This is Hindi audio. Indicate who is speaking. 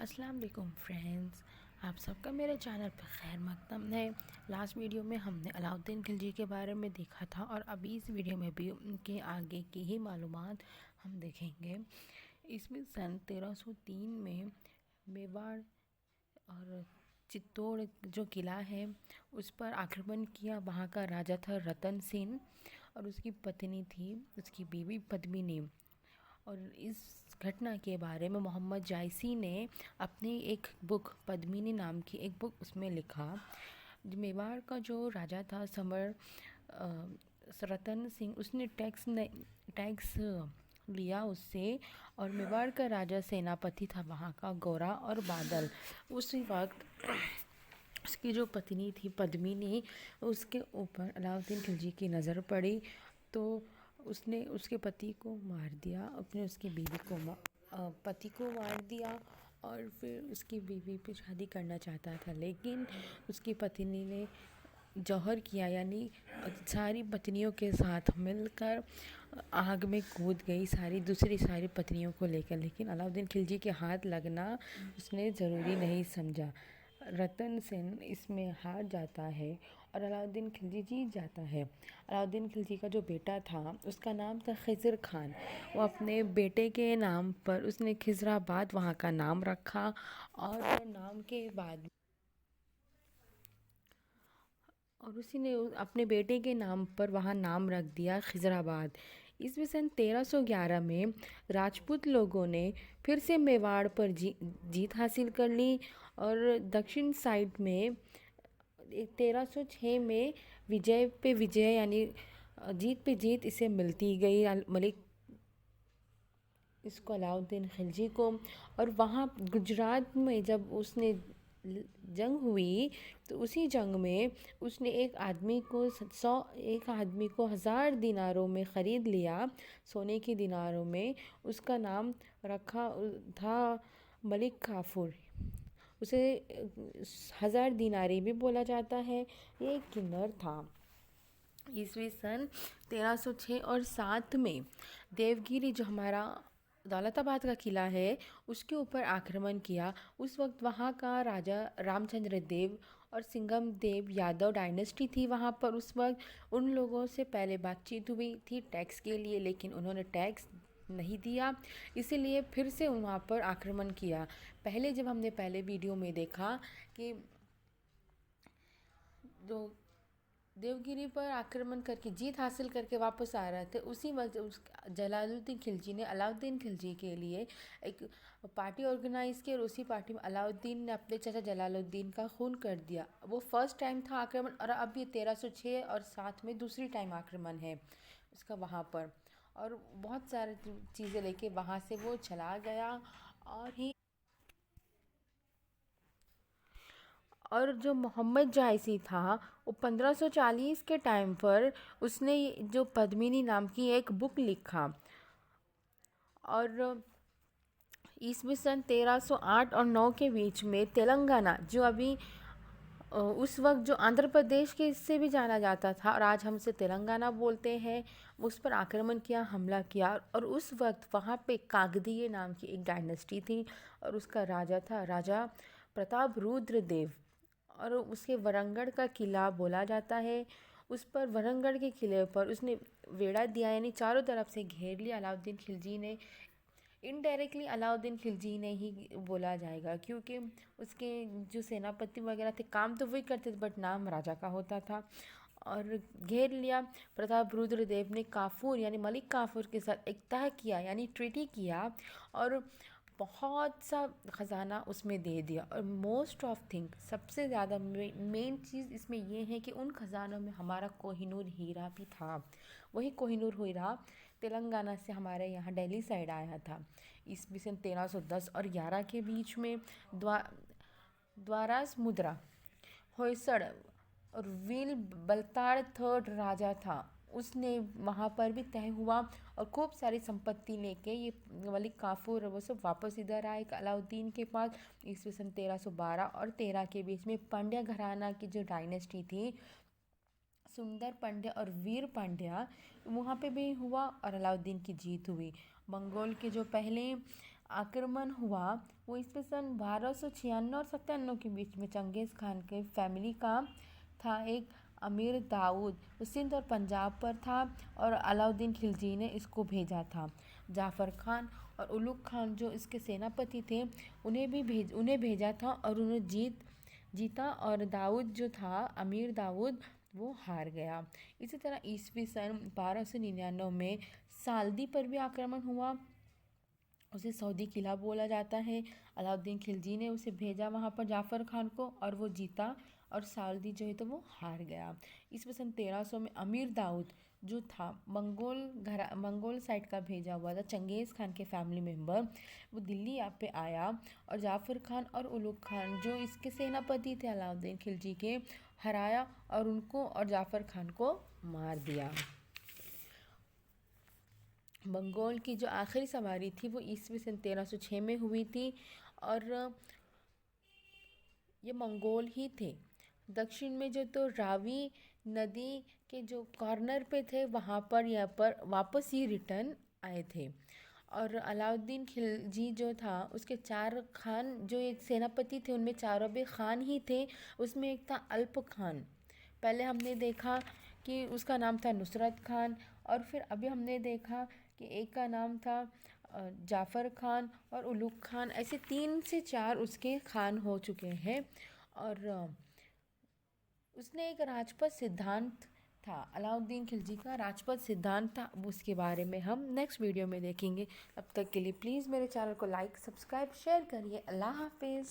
Speaker 1: अस्सलाम वालेकुम फ्रेंड्स। आप सबका मेरे चैनल पर खैर मकदम है। लास्ट वीडियो में हमने अलाउद्दीन खिलजी के बारे में देखा था और अभी इस वीडियो में भी उनके आगे की ही मालूमात हम देखेंगे। इसमें सन 1303 में मेवाड़ और चित्तौड़ जो किला है उस पर आक्रमण किया। वहाँ का राजा था रतन सेन और उसकी पत्नी थी उसकी बीवी पद्मिनी। और इस घटना के बारे में मोहम्मद जायसी ने अपनी एक बुक पद्मिनी नाम की एक बुक उसमें लिखा। मेवाड़ का जो राजा था समर रतन सिंह, उसने टैक्स लिया उससे। और मेवाड़ का राजा सेनापति था वहाँ का गोरा और बादल। उसी वक्त उसकी जो पत्नी थी पद्मिनी, उसके ऊपर अलाउद्दीन खिलजी की नज़र पड़ी तो उसने उसके पति को मार दिया, अपने उसकी बीवी को पति को मार दिया। और फिर उसकी बीवी पे शादी करना चाहता था, लेकिन उसकी पत्नी ने जौहर किया, यानी सारी पत्नियों के साथ मिलकर आग में कूद गई, दूसरी सारी पत्नियों को लेकर। लेकिन अलाउद्दीन खिलजी के हाथ लगना उसने ज़रूरी नहीं समझा। रतन सेन इसमें हार जाता है और अलाउद्दीन खिलजी जीत जाता है। अलाउद्दीन खिलजी का जो बेटा था उसका नाम था खिज़र खान। वो अपने बेटे के नाम पर उसने खिज़राबाद वहाँ का नाम रखा और नाम के बाद और उसी ने अपने बेटे के नाम पर वहाँ नाम रख दिया खिज़राबाद। इसमें सन 1311 में राजपूत लोगों ने फिर से मेवाड़ पर जीत हासिल कर ली और दक्षिण साइड में 1306 में विजय पे विजय, यानी जीत पे जीत इसे मिलती गई मलिक इसको अलाउद्दीन खिलजी को। और वहाँ गुजरात में जब उसने जंग हुई तो उसी जंग में उसने एक आदमी को 1000 दिनारों में ख़रीद लिया, सोने के दिनारों में। उसका नाम रखा था मलिक काफूर। उसे 1000 दिनारी भी बोला जाता है। ये एक किन्नर था। ईस्वी सन 1306 और 7 में देवगिरी, जो हमारा दौलताबाद का किला है, उसके ऊपर आक्रमण किया। उस वक्त वहाँ का राजा रामचंद्र देव और सिंघम देव यादव डायनेस्टी थी वहाँ पर। उस वक्त उन लोगों से पहले बातचीत हुई थी टैक्स के लिए, लेकिन उन्होंने टैक्स नहीं दिया, इसीलिए फिर से वहाँ पर आक्रमण किया। जब हमने पहले वीडियो में देखा कि जो देवगिरी पर आक्रमण करके जीत हासिल करके वापस आ रहे थे, उसी वक्त जलालुद्दीन खिलजी ने अलाउद्दीन खिलजी के लिए एक पार्टी ऑर्गेनाइज़ की और उसी पार्टी में अलाउद्दीन ने अपने चाचा जलालुद्दीन का खून कर दिया। वो फर्स्ट टाइम था आक्रमण और अब ये 1306 और 7 में दूसरी टाइम आक्रमण है उसका वहाँ पर। और बहुत सारी चीज़ें लेके वहाँ से वो चला गया। और जो मोहम्मद जायसी था वो 1540 के टाइम पर उसने जो पद्मिनी नाम की एक बुक लिखा। और ईस्वी सन 1308 और 9 के बीच में तेलंगाना, जो अभी उस वक्त जो आंध्र प्रदेश के इससे भी जाना जाता था और आज हमसे तेलंगाना बोलते हैं, उस पर आक्रमण किया, हमला किया। और उस वक्त वहाँ पे काकतीय नाम की एक डायनेस्टी थी और उसका राजा था राजा प्रताप रुद्र देव। और उसके वरंगड़ का किला बोला जाता है। उस पर वरंगड़ के किले पर उसने वेढ़ा दिया, यानी चारों तरफ से घेर लिया अलाउद्दीन खिलजी ने। इनडायरेक्टली अलाउद्दीन खिलजी ने ही बोला जाएगा, क्योंकि उसके जो सेनापति वगैरह थे काम तो वही करते थे बट नाम राजा का होता था। और घेर लिया। प्रताप रुद्र देव ने काफूर यानी मलिक काफूर के साथ एक तय किया, यानी ट्रीटी किया और बहुत सा ख़जाना उसमें दे दिया। और मोस्ट ऑफ थिंग, सबसे ज़्यादा मेन चीज़ इसमें ये है कि उन ख़जानों में हमारा कोहिनूर हीरा भी था। वही कोहिनूर हीरा तेलंगाना से हमारे यहाँ दिल्ली साइड आया था। ईस्वी सन 1310 और 11 के बीच में द्वारास मुद्रा होयसड़ और व्हील बलताड़ थर्ड राजा था, उसने वहाँ पर भी तय हुआ और खूब सारी संपत्ति लेके ये मलिक काफूर वो सब वापस इधर आए अलाउद्दीन के पास। ईस्वी सन 1312 और 13 के बीच में पांड्या घराना की जो डायनेस्टी थी, सुंदर पांड्या और वीर पांड्या, वहाँ पे भी हुआ और अलाउद्दीन की जीत हुई। मंगोल के जो पहले आक्रमण हुआ वो ईस्वी सन 1296 और 97 के बीच में चंगेज़ खान के फैमिली का था। एक अमीर दाऊद वो सिंध और पंजाब पर था और अलाउद्दीन खिलजी ने इसको भेजा था। जाफ़र खान और उलुग खान जो इसके सेनापति थे उन्हें भेजा था और उन्हें जीता और दाऊद जो था अमीर दाऊद वो हार गया। इसी तरह ईस्वी सन 1299 में सालदी पर भी आक्रमण हुआ। उसे सऊदी किला बोला जाता है। अलाउद्दीन खिलजी ने उसे भेजा वहाँ पर जाफ़र खान को और वो जीता और सालदी जो है तो वो हार गया। ईस्वी सन 1300 में अमीर दाऊद जो था मंगोल साइड का भेजा हुआ था चंगेज़ खान के फैमिली मेम्बर, वो दिल्ली यहाँ पे आया और जाफ़र खान और उलुग खान जो इसके सेनापति थे अलाउद्दीन खिलजी के हराया और उनको और जाफ़र खान को मार दिया। मंगोल की जो आखिरी सवारी थी वो ईस्वी सन 1306 में हुई थी और ये मंगोल ही थे। दक्षिण में जो तो रावी नदी के जो कॉर्नर पे थे वहाँ पर यहाँ पर वापस ही रिटर्न आए थे। और अलाउद्दीन खिलजी जो था उसके 4 खान जो एक सेनापति थे उनमें चारों भी खान ही थे। उसमें एक था अल्प खान, पहले हमने देखा कि उसका नाम था नुसरत खान और फिर अभी हमने देखा कि एक का नाम था जाफ़र खान और उलुग खान। ऐसे 3 से 4 उसके खान हो चुके हैं। और उसने एक राजपद सिद्धांत था, अलाउद्दीन खिलजी का राजपद सिद्धांत था, उसके बारे में हम नेक्स्ट वीडियो में देखेंगे। तब तक के लिए प्लीज़ मेरे चैनल को लाइक सब्सक्राइब शेयर करिए। अल्लाह हाफिज़।